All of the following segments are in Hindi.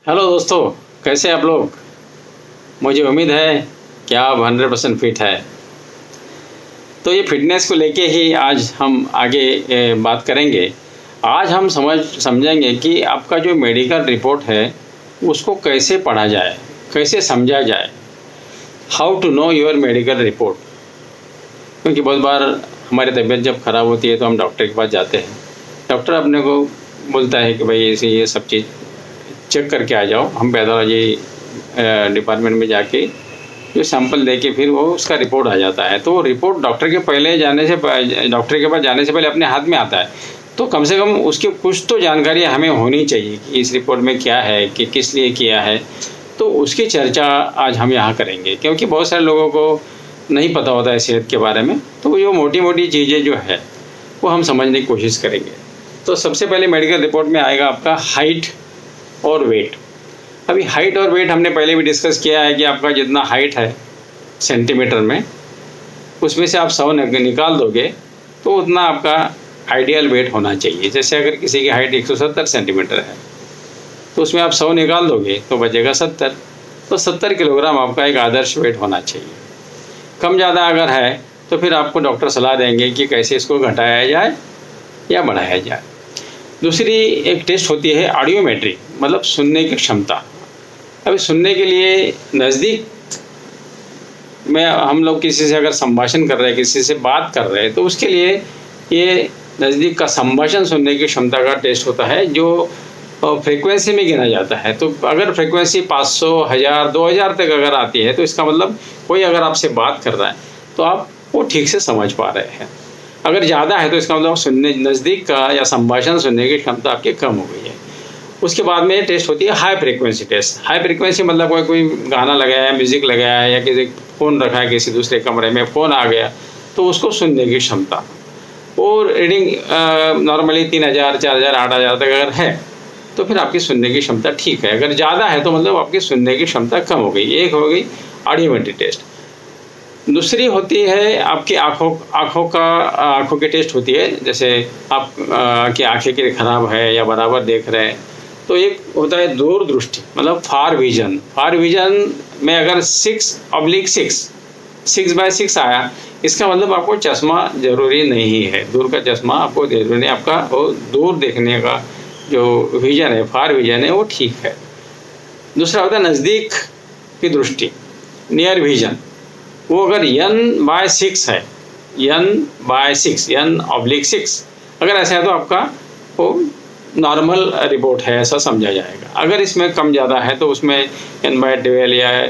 हेलो दोस्तों, कैसे आप लोग। मुझे उम्मीद है कि आप 100% फिट है। तो ये फिटनेस को लेके ही आज हम आगे बात करेंगे। आज हम समझेंगे कि आपका जो मेडिकल रिपोर्ट है उसको कैसे पढ़ा जाए, कैसे समझा जाए। How to know your medical report. क्योंकि बहुत बार हमारी तबीयत जब ख़राब होती है तो हम डॉक्टर के पास जाते हैं। डॉक्टर अपने को बोलता है कि भाई ऐसे ये सब चीज़ चेक करके आ जाओ। हम पैथोलॉजी डिपार्टमेंट में जाके जो सैंपल दे के फिर वो उसका रिपोर्ट आ जाता है। तो रिपोर्ट डॉक्टर के पास जाने से पहले अपने हाथ में आता है। तो कम से कम उसकी कुछ तो जानकारी हमें होनी चाहिए कि इस रिपोर्ट में क्या है, कि किस लिए किया है। तो उसकी चर्चा आज हम यहाँ करेंगे, क्योंकि बहुत सारे लोगों को नहीं पता होता है सेहत के बारे में। तो ये मोटी मोटी चीज़ें जो है वो हम समझने की कोशिश करेंगे। तो सबसे पहले मेडिकल रिपोर्ट में आएगा आपका हाइट और वेट। अभी हाइट और वेट हमने पहले भी डिस्कस किया है कि आपका जितना हाइट है सेंटीमीटर में, उसमें से आप 100 निकाल दोगे तो उतना आपका आइडियल वेट होना चाहिए। जैसे अगर किसी की हाइट 170 सेंटीमीटर है तो उसमें आप 100 निकाल दोगे तो बचेगा 70। तो 70 किलोग्राम आपका एक आदर्श वेट होना चाहिए। कम ज़्यादा अगर है तो फिर आपको डॉक्टर सलाह देंगे कि कैसे इसको घटाया जाए या बढ़ाया जाए। दूसरी एक टेस्ट होती है ऑडियोमेट्री, मतलब सुनने की क्षमता। अभी सुनने के लिए नज़दीक में हम लोग किसी से अगर संभाषण कर रहे हैं, किसी से बात कर रहे हैं, तो उसके लिए ये नज़दीक का संभाषण सुनने की क्षमता का टेस्ट होता है, जो फ्रीक्वेंसी में गिना जाता है। तो अगर फ्रीक्वेंसी 500, 1000, 2000 तक अगर आती है तो इसका मतलब कोई अगर आपसे बात कर रहा है तो आप वो ठीक से समझ पा रहे हैं। अगर ज़्यादा है तो इसका मतलब सुनने नज़दीक का या संभाषण सुनने की क्षमता आपकी कम हो गई है। उसके बाद में टेस्ट होती है high frequency test. High frequency मतलब कोई गाना लगाया है, म्यूज़िक लगाया है, या किसी फ़ोन रखा है किसी दूसरे कमरे में, फ़ोन आ गया तो उसको सुनने की क्षमता। और रीडिंग नॉर्मली 3000, 4000, 8000 तक अगर है तो फिर आपकी सुनने की क्षमता ठीक है। अगर ज़्यादा है तो मतलब आपकी सुनने की क्षमता कम हो गई। एक हो गई ऑडियोमेट्री टेस्ट। दूसरी होती है आपकी आँखों की टेस्ट होती है। जैसे आप की आँखें की खराब है या बराबर देख रहे हैं तो एक होता है दूरदृष्टि, मतलब फार विजन। फार विजन में अगर 6/6 6/6 आया, इसका मतलब आपको चश्मा ज़रूरी नहीं है। दूर का चश्मा आपको ज़रूरी नहीं, आपका वो दूर देखने का जो विजन है, फार विजन है, वो ठीक है। दूसरा होता है नज़दीक की दृष्टि, नियर विजन। वो अगर n/6 है, n/6 अगर ऐसा है तो आपका वो नॉर्मल रिपोर्ट है, ऐसा समझा जाएगा। अगर इसमें कम ज़्यादा है तो उसमें n/12 या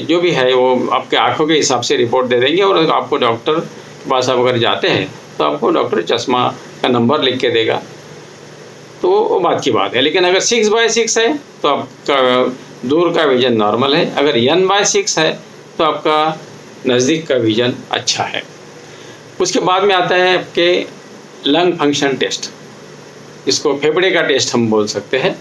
जो भी है वो आपके आँखों के हिसाब से रिपोर्ट दे देंगे। और आपको डॉक्टर के पास आप अगर जाते हैं तो आपको डॉक्टर चश्मा का नंबर लिख के देगा, तो वो बात की बात है। लेकिन अगर 6/6 है तो आपका दूर का विजन नॉर्मल है। अगर n/6 है तो आपका नज़दीक का विजन अच्छा है। उसके बाद में आता है आपके लंग फंक्शन टेस्ट, इसको फेफड़े का टेस्ट हम बोल सकते हैं।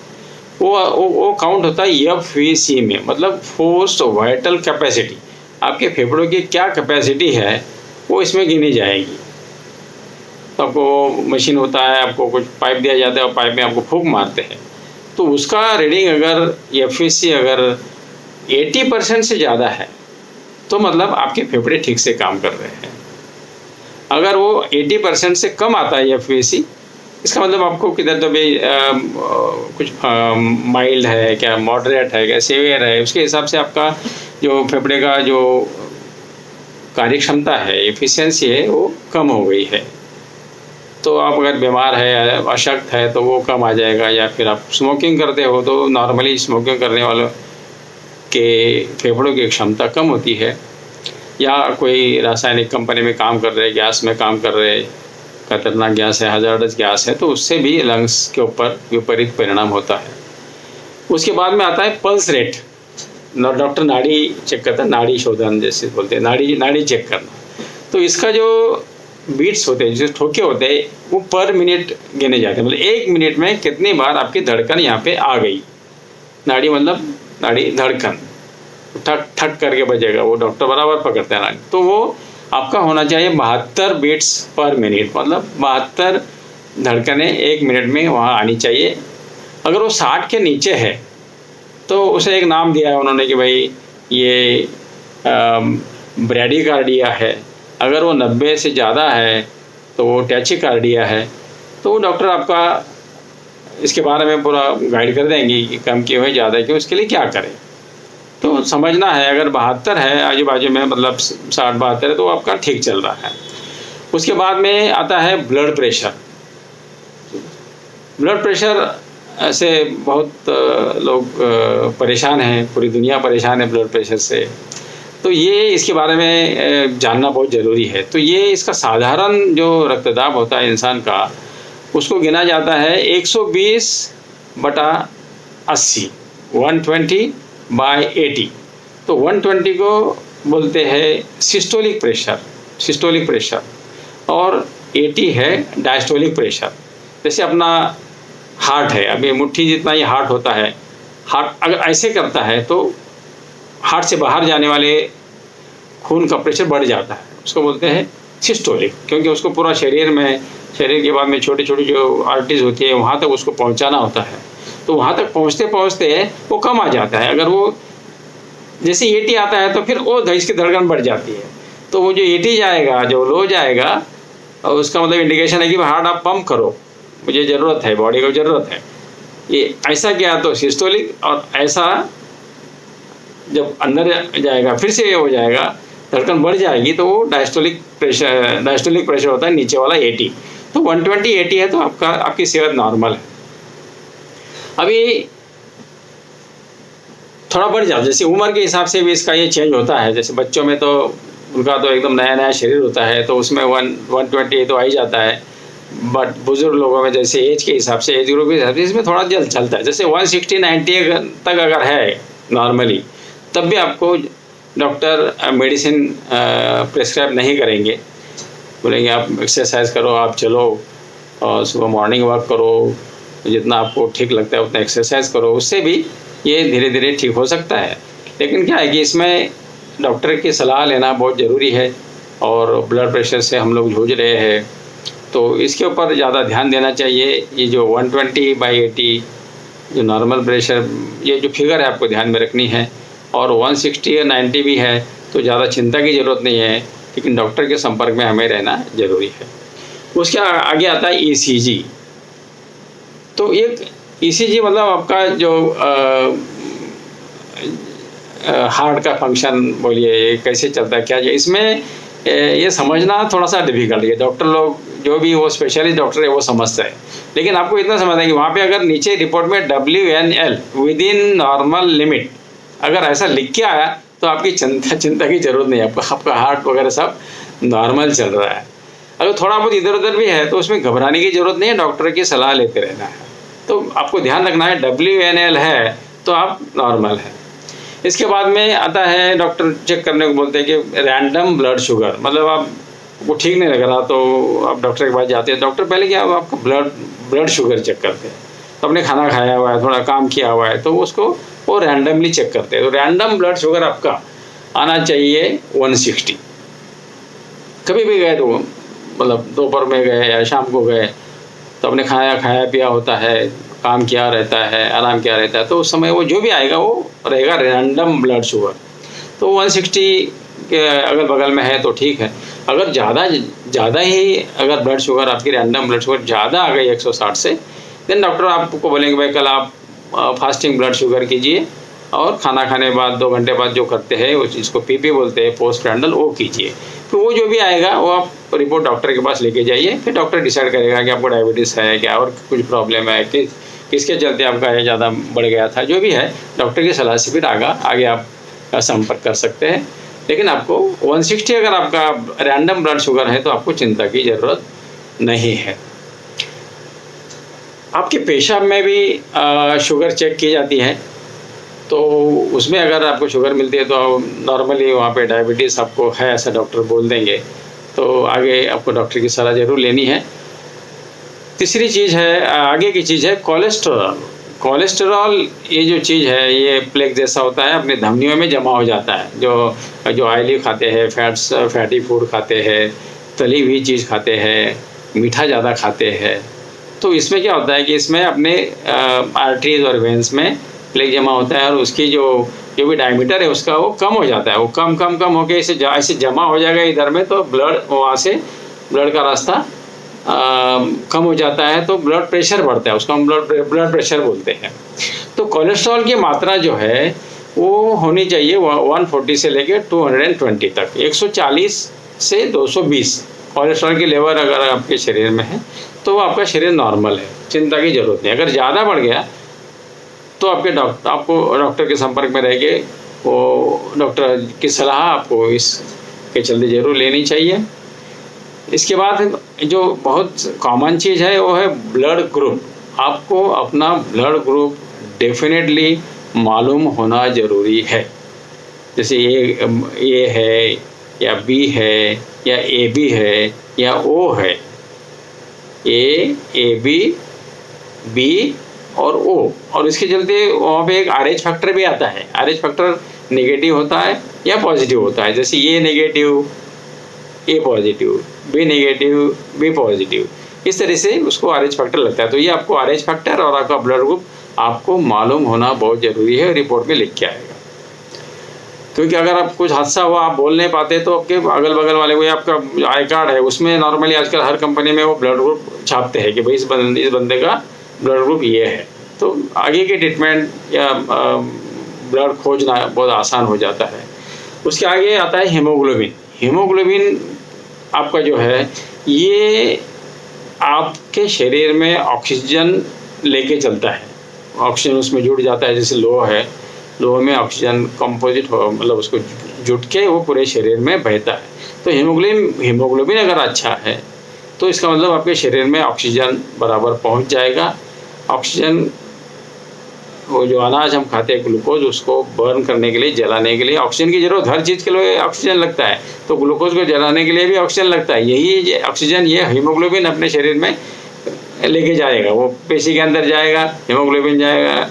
वो काउंट होता है FVC में, मतलब फोर्स वाइटल कैपेसिटी। आपके फेफड़ों की क्या कैपेसिटी है वो इसमें गिनी जाएगी। तो आपको मशीन होता है, आपको कुछ पाइप दिया जाता है और पाइप में आपको फूंक मारते हैं, तो उसका रीडिंग अगर FVC अगर 80% से ज़्यादा है तो मतलब आपके फेफड़े ठीक से काम कर रहे हैं। अगर वो 80% से कम आता है FVC, इसका मतलब आपको किधर तो भी कुछ माइल्ड है क्या, मॉडरेट है क्या, सीवियर है, उसके हिसाब से आपका जो फेफड़े का जो कार्यक्षमता है, एफिशिएंसी है, वो कम हो गई है। तो आप अगर बीमार है, अशक्त है, तो वो कम आ जाएगा। या फिर आप स्मोकिंग करते हो तो नॉर्मली स्मोकिंग करने वालों के फेफड़ों की क्षमता कम होती है। या कोई रासायनिक कंपनी में काम कर रहे, गैस में काम कर रहे, खतरनाक गैस है, हजार्डस गैस है, तो उससे भी लंग्स के ऊपर विपरीत परिणाम होता है। उसके बाद में आता है पल्स रेट। डॉक्टर नाड़ी चेक करता है, नाड़ी शोधन जैसे बोलते हैं, नाड़ी चेक करना। तो इसका जो बीट्स होते हैं, जो ठोके होते हैं, वो पर मिनट गिने जाते हैं। मतलब 1 मिनट में कितनी बार आपकी धड़कन यहाँ पे आ गई। नाड़ी मतलब नाड़ी धड़कन ठक ठक करके बजेगा, वो डॉक्टर बराबर पकड़ते हैं नाड़ी। तो वो आपका होना चाहिए 72 बीट्स पर मिनट, मतलब 72 धड़कनें 1 मिनट में वहाँ आनी चाहिए। अगर वो 60 के नीचे है तो उसे एक नाम दिया है उन्होंने कि भाई ये ब्रैडीकार्डिया है। अगर वो 90 से ज़्यादा है तो वो टैचिकार्डिया है। तो वो डॉक्टर आपका इसके बारे में पूरा गाइड कर देंगे कि कम क्यों है, ज़्यादा क्यों, इसके लिए क्या करें। तो समझना है, अगर 72 है आजू बाजू में, मतलब 60-72 है, तो आपका ठीक चल रहा है। उसके बाद में आता है ब्लड प्रेशर। ब्लड प्रेशर से बहुत लोग परेशान हैं, पूरी दुनिया परेशान है ब्लड प्रेशर से। तो ये इसके बारे में जानना बहुत ज़रूरी है। तो ये इसका साधारण जो रक्तदाब होता है इंसान का, उसको गिना जाता है 120/80, 120/80। तो 120 को बोलते हैं सिस्टोलिक प्रेशर, और 80 है डायस्टोलिक प्रेशर। जैसे अपना हार्ट है, अभी मुट्ठी जितना ही हार्ट होता है, हार्ट अगर ऐसे करता है तो हार्ट से बाहर जाने वाले खून का प्रेशर बढ़ जाता है, उसको बोलते हैं सिस्टोलिक, क्योंकि उसको पूरा शरीर के बाद में छोटी छोटी जो आर्टरीज होती है वहाँ तक उसको पहुँचाना होता है। तो वहाँ तक पहुँचते पहुँचते वो कम आ जाता है। अगर वो जैसे 80 आता है तो फिर वो इसकी धड़कन बढ़ जाती है। तो वो जो 80 जाएगा, जो लो जाएगा, और उसका मतलब इंडिकेशन है कि हार्ट आप पंप करो, मुझे ज़रूरत है, बॉडी को ज़रूरत है। ये ऐसा क्या तो सिस्टोलिक, और ऐसा जब अंदर जाएगा फिर से ये हो जाएगा, धड़कन बढ़ जाएगी, तो वो डायस्टोलिक प्रेशर होता है नीचे वाला 80। तो 120/80 है तो आपकी सेहत नॉर्मल है। अभी थोड़ा बढ़ जाता है, जैसे उम्र के हिसाब से भी इसका ये चेंज होता है। जैसे बच्चों में तो उनका तो एकदम नया शरीर होता है, तो उसमें 120 तो आ ही जाता है। बट बुजुर्ग लोगों में जैसे एज के हिसाब से, एज ग्रुप के हिसाब से इसमें थोड़ा जल्द चलता है। जैसे 160-90 तक अगर है नॉर्मली, तब भी आपको डॉक्टर मेडिसिन प्रेस्क्राइब नहीं करेंगे। बोलेंगे आप एक्सरसाइज करो, आप चलो, और सुबह मॉर्निंग वॉक करो, जितना आपको ठीक लगता है उतना एक्सरसाइज करो, उससे भी ये धीरे धीरे ठीक हो सकता है। लेकिन क्या है कि इसमें डॉक्टर की सलाह लेना बहुत ज़रूरी है, और ब्लड प्रेशर से हम लोग जूझ रहे हैं तो इसके ऊपर ज़्यादा ध्यान देना चाहिए। ये जो 120/80 जो नॉर्मल प्रेशर, ये जो फिगर है आपको ध्यान में रखनी है। और 160 या 90 भी है तो ज़्यादा चिंता की ज़रूरत नहीं है, लेकिन डॉक्टर के संपर्क में हमें रहना ज़रूरी है। उसके आगे आता है ECG। तो एक ECG मतलब आपका जो हार्ट का फंक्शन बोलिए कैसे चलता है, क्या है इसमें, ये समझना थोड़ा सा डिफिकल्ट है। डॉक्टर लोग जो भी वो स्पेशलिस्ट डॉक्टर है वो समझते हैं, लेकिन आपको इतना समझना है कि वहाँ पे अगर नीचे रिपोर्ट में WNL with in normal limit अगर ऐसा लिख के आया तो आपकी चिंता की जरूरत नहीं है, आपका हार्ट वगैरह सब नॉर्मल चल रहा है। अगर थोड़ा बहुत इधर उधर भी है तो उसमें घबराने की ज़रूरत नहीं है, डॉक्टर की सलाह लेते रहना है। तो आपको ध्यान रखना है WNL है तो आप नॉर्मल है। इसके बाद में आता है डॉक्टर चेक करने को बोलते हैं कि रैंडम ब्लड शुगर, मतलब आपको ठीक नहीं लग रहा तो आप डॉक्टर के पास जाते हैं। डॉक्टर पहले क्या आपका ब्लड शुगर चेक करते हैं, तो आपने खाना खाया हुआ है, थोड़ा काम किया हुआ है, तो उसको वो रैंडमली चेक करते हैं। तो रैंडम ब्लड शुगर आपका आना चाहिए 160। कभी भी गए तो मतलब दोपहर में गए या शाम को गए तो आपने खाया पिया होता है, काम किया रहता है, आराम किया रहता है, तो उस समय वो जो भी आएगा वो रहेगा रैंडम ब्लड शुगर। तो 160 के अगल बगल में है तो ठीक है। अगर ज़्यादा ही अगर ब्लड शुगर आपकी रैंडम ब्लड शुगर ज़्यादा आ गई 160 से, देन डॉक्टर आपको बोलेंगे भाई कल आप फास्टिंग ब्लड शुगर कीजिए, और खाना खाने के बाद 2 घंटे बाद जो करते हैं उस चीज़ को PP बोलते हैं, पोस्ट प्रैंडल, वो कीजिए। तो वो जो भी आएगा वो आप रिपोर्ट डॉक्टर के पास लेके जाइए, फिर डॉक्टर डिसाइड करेगा कि आपको डायबिटीज़ है क्या और कुछ प्रॉब्लम है, किसके चलते आपका ये ज़्यादा बढ़ गया था, जो भी है डॉक्टर की सलाह से फिर आगे आप संपर्क कर सकते हैं। लेकिन आपको 160 अगर आपका रैंडम ब्लड शुगर है तो आपको चिंता की ज़रूरत नहीं है। आपके पेशाब में भी शुगर चेक की जाती है, तो उसमें अगर आपको शुगर मिलती है तो नॉर्मली वहाँ पे डायबिटीज़ आपको है ऐसा डॉक्टर बोल देंगे, तो आगे आपको डॉक्टर की सलाह ज़रूर लेनी है। तीसरी चीज़ है, आगे की चीज़ है कोलेस्ट्रॉल। ये जो चीज़ है ये प्लेग जैसा होता है, अपने धमनियों में जमा हो जाता है। जो ऑयली खाते हैं, फैटी फूड खाते हैं, तली हुई चीज़ खाते हैं, मीठा ज़्यादा खाते हैं, तो इसमें क्या होता है कि इसमें अपने आर्टरीज और वेंस में प्लेक जमा होता है और उसकी जो भी डायमीटर है उसका वो कम हो जाता है, वो कम होके ऐसे जमा हो जाएगा इधर में, तो ब्लड वहाँ से ब्लड का रास्ता कम हो जाता है, तो ब्लड प्रेशर बढ़ता है, उसको हम ब्लड प्रेशर बोलते हैं। तो कोलेस्ट्रॉल की मात्रा जो है वो होनी चाहिए 140 से लेकर 220 तक, 140 से 220 कोलेस्ट्रॉल की लेवल अगर आपके शरीर में है तो वो आपका शरीर नॉर्मल है, चिंता की जरूरत नहीं। अगर ज़्यादा बढ़ गया तो आपको डॉक्टर के संपर्क में रह के वो डॉक्टर की सलाह आपको इसके चलते ज़रूर लेनी चाहिए। इसके बाद जो बहुत कॉमन चीज़ है वो है ब्लड ग्रुप। आपको अपना ब्लड ग्रुप डेफिनेटली मालूम होना ज़रूरी है। जैसे ए है या बी है या ए बी है या ओ है, ए बी बी और ओ, और इसके चलते वहाँ पे एक RH फैक्टर भी आता है। RH फैक्टर नेगेटिव होता है या पॉजिटिव होता है, जैसे A negative A positive, B negative B positive, इस तरह से उसको RH फैक्टर लगता है। तो ये आपको RH फैक्टर और आपका ब्लड ग्रुप आपको मालूम होना बहुत ज़रूरी है, रिपोर्ट में लिख के आएगा। क्योंकि अगर आप कुछ हादसा हुआ आप बोल नहीं पाते तो आपके अगल बगल वाले कोई आपका आई कार्ड है उसमें नॉर्मली आजकल हर कंपनी में वो ब्लड ग्रुप छापते हैं कि भाई इस बंदे का ब्लड ग्रुप ये है, तो आगे की ट्रीटमेंट या ब्लड खोजना बहुत आसान हो जाता है। उसके आगे आता है हीमोग्लोबिन। हीमोग्लोबिन आपका जो है ये आपके शरीर में ऑक्सीजन लेके चलता है, ऑक्सीजन उसमें जुड़ जाता है। जैसे लोहा है, लोहे में ऑक्सीजन कंपोजिट हो, मतलब उसको जुट के वो पूरे शरीर में बहता है। तो हीमोग्लोबिन अगर अच्छा है तो इसका मतलब आपके शरीर में ऑक्सीजन बराबर पहुंच जाएगा। ऑक्सीजन, वो जो अनाज हम खाते हैं ग्लूकोज, उसको बर्न करने के लिए, जलाने के लिए ऑक्सीजन की जरूरत, हर चीज़ के लिए ऑक्सीजन लगता है, तो ग्लूकोज को जलाने के लिए भी ऑक्सीजन लगता है। यही ऑक्सीजन ये हीमोग्लोबिन अपने शरीर में लेके जाएगा, वो पेशी के अंदर जाएगा, हीमोग्लोबिन जाएगा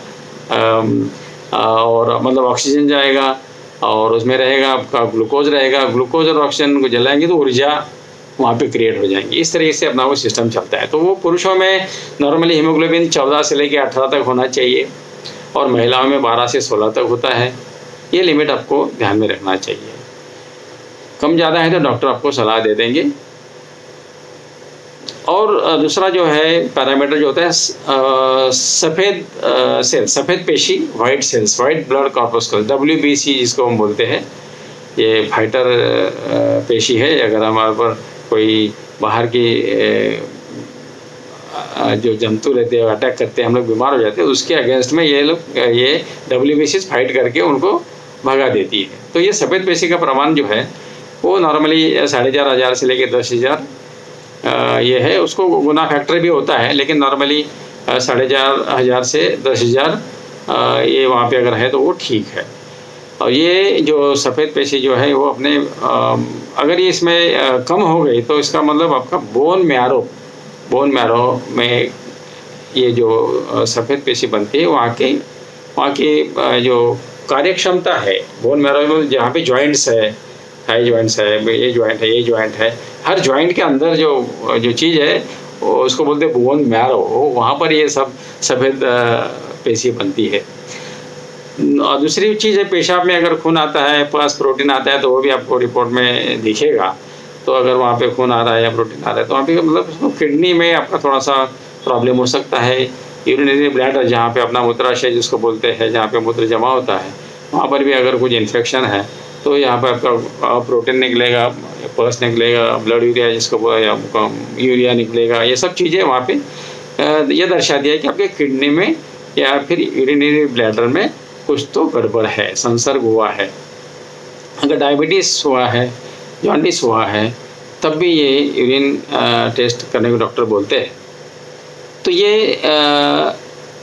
और मतलब ऑक्सीजन जाएगा और उसमें रहेगा आपका ग्लूकोज रहेगा। ग्लूकोज और ऑक्सीजन को जलाएंगे तो ऊर्जा वहाँ पे क्रिएट हो जाएंगी। इस तरीके से अपना वो सिस्टम चलता है। तो वो पुरुषों में नॉर्मली हीमोग्लोबिन 14 से लेकर 18 तक होना चाहिए और महिलाओं में 12 से 16 तक होता है। ये लिमिट आपको ध्यान में रखना चाहिए। कम ज़्यादा है तो डॉक्टर आपको सलाह दे देंगे। और दूसरा जो है पैरामीटर जो होता है सफ़ेद सेल, सफ़ेद पेशी, white cells, white blood corpuscles, WBC जिसको हम बोलते हैं। ये फाइटर पेशी है। अगर हमारे पर कोई बाहर की जो जंतु रहते हैं अटैक करते हैं, हम लोग बीमार हो जाते हैं, उसके अगेंस्ट में ये WBC फाइट करके उनको भगा देती है। तो ये सफ़ेद पेशी का प्रमाण जो है वो नॉर्मली 4,500 से लेकर 10,000 ये है। उसको गुना फैक्टर भी होता है, लेकिन नॉर्मली 4,500 से 10,000 ये वहाँ पे अगर है तो वो ठीक है। और ये जो सफ़ेद पेशी जो है वो अपने अगर ये इसमें कम हो गई तो इसका मतलब आपका बोन मैरो में ये जो सफ़ेद पेशी बनती है वहाँ की जो कार्यक्षमता है बोन मैरो में, जहाँ पे जॉइंट्स है, हाई जॉइंट्स है, ये जॉइंट है, हर जॉइंट के अंदर जो चीज़ है उसको बोलते हैं बोन मैरो, वहाँ पर ये सब सफ़ेद पेशी बनती है। और दूसरी चीज़ है पेशाब में अगर खून आता है प्लस प्रोटीन आता है तो वो भी आपको रिपोर्ट में दिखेगा। तो अगर वहाँ पे खून आ रहा है या प्रोटीन आ रहा है तो वहाँ पे मतलब किडनी में आपका थोड़ा सा प्रॉब्लम हो सकता है। यूरिनरी ब्लैडर जहाँ पे अपना मूत्राशय जिसको बोलते हैं, जहाँ पे मूत्र जमा होता है, वहाँ पर भी अगर कुछ इन्फेक्शन है तो यहाँ पर आपका प्रोटीन निकलेगा, पल्स निकलेगा, ब्लड यूरिया जिसको यूरिया निकलेगा। ये सब चीज़ें वहाँ पे ये दर्शा दिया है कि आपके किडनी में या फिर यूरिनरी ब्लैडर में कुछ तो गड़बड़ है, संसर्ग हुआ है। अगर डायबिटीज़ हुआ है, जॉन्डिस हुआ है, तब भी ये यूरिन टेस्ट करने को डॉक्टर बोलते हैं। तो ये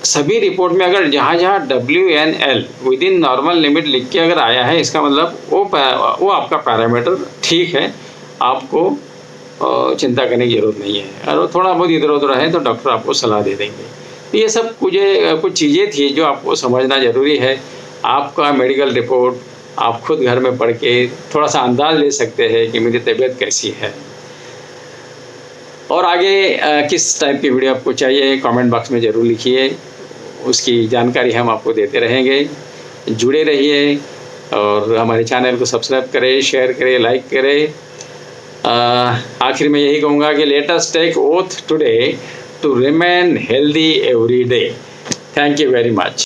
सभी रिपोर्ट में अगर जहाँ WNL with in normal limit लिख के अगर आया है, इसका मतलब वो आपका पैरामीटर ठीक है, आपको चिंता करने की ज़रूरत नहीं है। और थोड़ा बहुत इधर उधर है तो डॉक्टर आपको सलाह दे देंगे। तो ये सब कुछ चीज़ें थी जो आपको समझना ज़रूरी है। आपका मेडिकल रिपोर्ट आप खुद घर में पढ़ के थोड़ा सा अंदाज़ ले सकते हैं कि मेरी तबीयत कैसी है। और आगे किस टाइप की वीडियो आपको चाहिए कमेंट बॉक्स में ज़रूर लिखिए। उसकी जानकारी हम आपको देते रहेंगे। जुड़े रहिए और हमारे चैनल को सब्सक्राइब करें, शेयर करें, लाइक करें। आखिर में यही कहूँगा कि let us take oath today to remain healthy every day. Thank you very much.